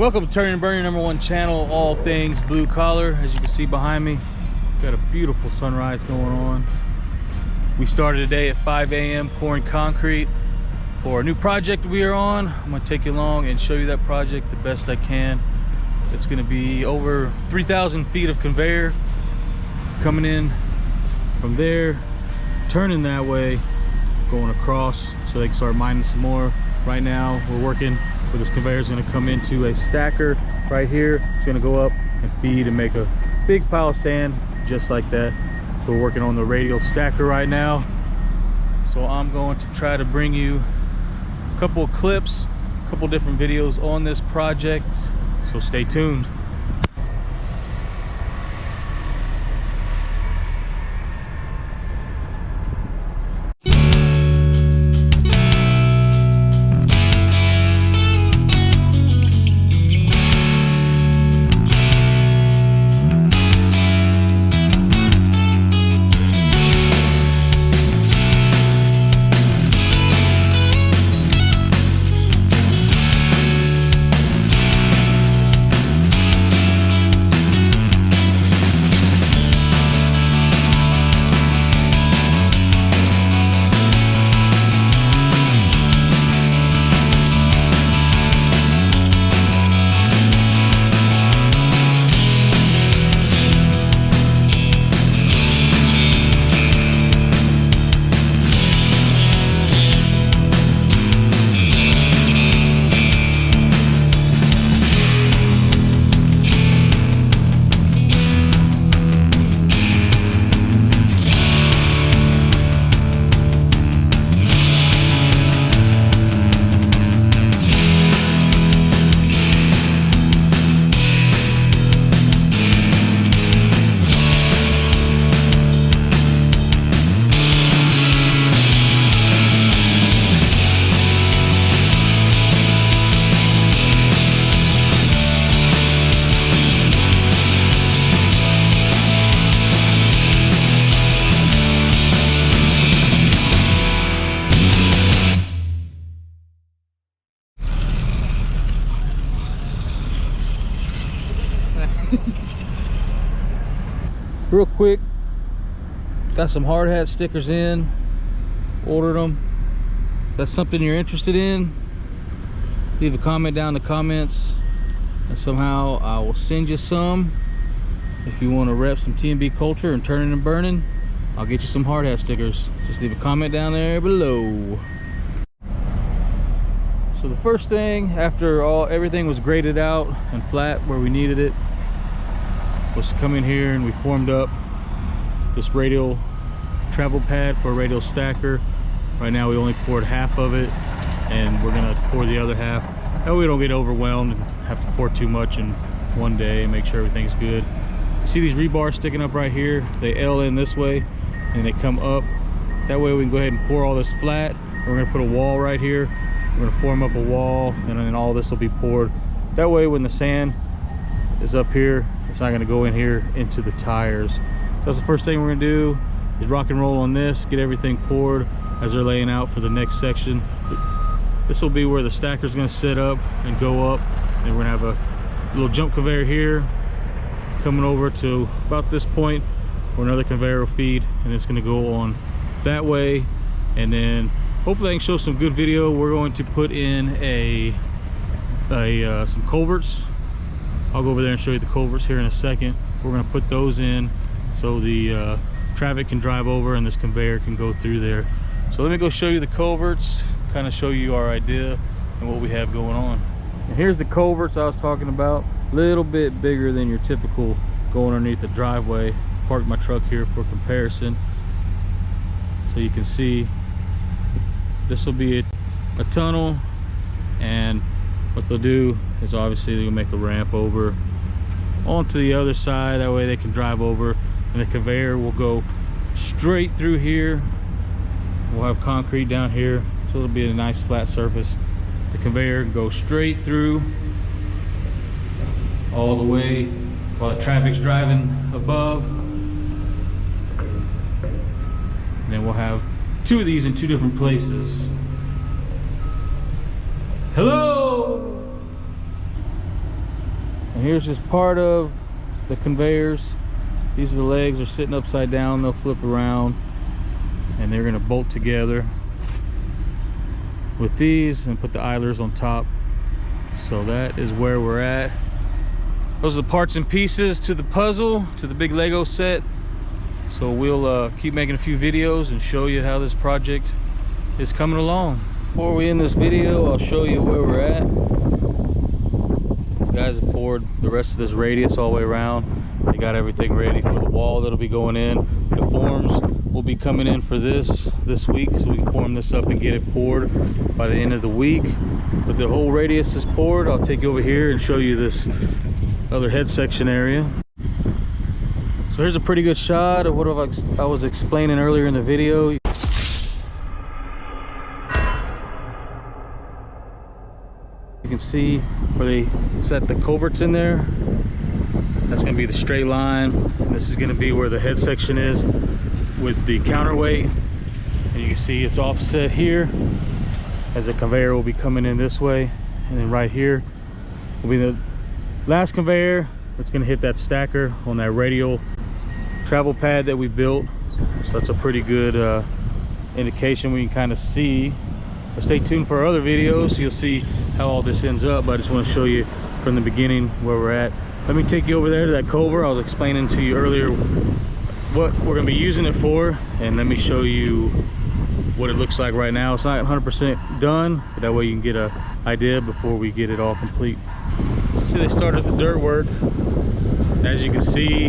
Welcome to Turnin and Burnin, #1 channel, all things blue collar. As you can see behind me, got a beautiful sunrise going on. We started today at 5 a.m. pouring concrete for a new project we are on. I'm gonna take you along and show you that project the best I can. It's gonna be over 3,000 feet of conveyor coming in from there, turning that way, going across so they can start mining some more. Right now we're working where this conveyor is going to come into a stacker right here. It's going to go up and feed and make a big pile of sand just like that. So we're working on the radial stacker right now. So I'm going to try to bring you a couple of clips, a couple different videos on this project. So stay tuned. Real quick, got some hard hat stickers in, ordered them. If that's something you're interested in, leave a comment down in the comments and somehow I will send you some. If you want to rep some T&B culture and turning and burning, I'll get you some hard hat stickers. Just leave a comment down there below. So the first thing, after everything was graded out and flat where we needed it, was to come in here and we formed up this radial travel pad for a radial stacker. Right now we only poured half of it and we're gonna pour the other half. That way we don't get overwhelmed and have to pour too much in one day and make sure everything's good. You see these rebars sticking up right here? They L in this way and they come up. That way we can go ahead and pour all this flat. We're gonna put a wall right here. We're gonna form up a wall and then all this will be poured. That way when the sand is up here, it's not going to go in here into the tires. That's the first thing we're going to do, is rock and roll on this, get everything poured as they're laying out for the next section. This will be where the stacker is going to set up and go up, and we're going to have a little jump conveyor here coming over to about this point where another conveyor will feed, and it's going to go on that way. And then hopefully I can show some good video. We're going to put in some culverts. I'll go over there and show you the culverts here in a second. We're going to put those in so the traffic can drive over and this conveyor can go through there. So let me go show you the culverts, kind of show you our idea and what we have going on. And here's the culverts I was talking about. A little bit bigger than your typical going underneath the driveway. Parked my truck here for comparison. So you can see this will be a tunnel, and what they'll do is obviously they'll make a ramp over onto the other side. That way they can drive over, and the conveyor will go straight through here. We'll have concrete down here, so it'll be a nice flat surface. The conveyor goes straight through all the way while the traffic's driving above. And then we'll have two of these in two different places. Hello! And here's just part of the conveyors. These are the legs, are sitting upside down. They'll flip around and they're going to bolt together with these and put the idlers on top. So that is where we're at. Those are the parts and pieces to the puzzle, to the big Lego set. So we'll keep making a few videos and show you how this project is coming along. Before we end this video, I'll show you where we're at. The guys have poured the rest of this radius all the way around. They got everything ready for the wall that'll be going in. The forms will be coming in for this week, so we can form this up and get it poured by the end of the week. But the whole radius is poured. I'll take you over here and show you this other head section area. So here's a pretty good shot of what I was explaining earlier in the video. You can see where they set the culverts in there. That's going to be the straight line. And this is going to be where the head section is with the counterweight. And you can see it's offset here, as the conveyor will be coming in this way. And then right here will be the last conveyor that's going to hit that stacker on that radial travel pad that we built. So that's a pretty good indication. We can kind of see. But stay tuned for our other videos, so you'll see how all this ends up. But I just want to show you from the beginning where we're at. Let me take you over there to that culvert. I was explaining to you earlier what we're going to be using it for, and let me show you what it looks like right now. It's not 100% done, but that way you can get an idea before we get it all complete. See, they started the dirt work. As you can see,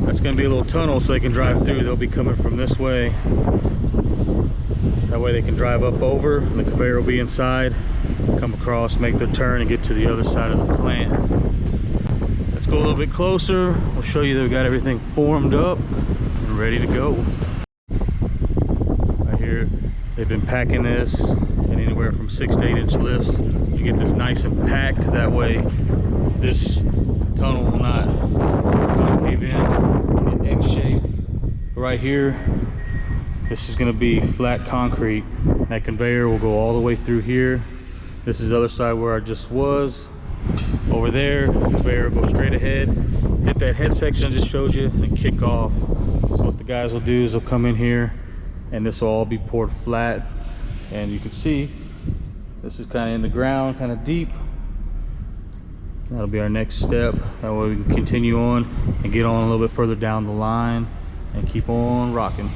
that's going to be a little tunnel so they can drive through. They'll be coming from this way. That way they can drive up over, and the conveyor will be inside, come across, make their turn, and get to the other side of the plant. Let's go a little bit closer. We'll show you that we got everything formed up and ready to go. Right here, they've been packing this in anywhere from 6 to 8 inch lifts to get this nice and packed. That way this tunnel will not concave in, get egg shape. Right here, this is going to be flat concrete. That conveyor will go all the way through here. This is the other side where I just was. Over there, the conveyor will go straight ahead, hit that head section I just showed you, and kick off. So what the guys will do is they'll come in here, and this will all be poured flat. And you can see this is kind of in the ground, kind of deep. That'll be our next step. That way we can continue on and get on a little bit further down the line and keep on rocking.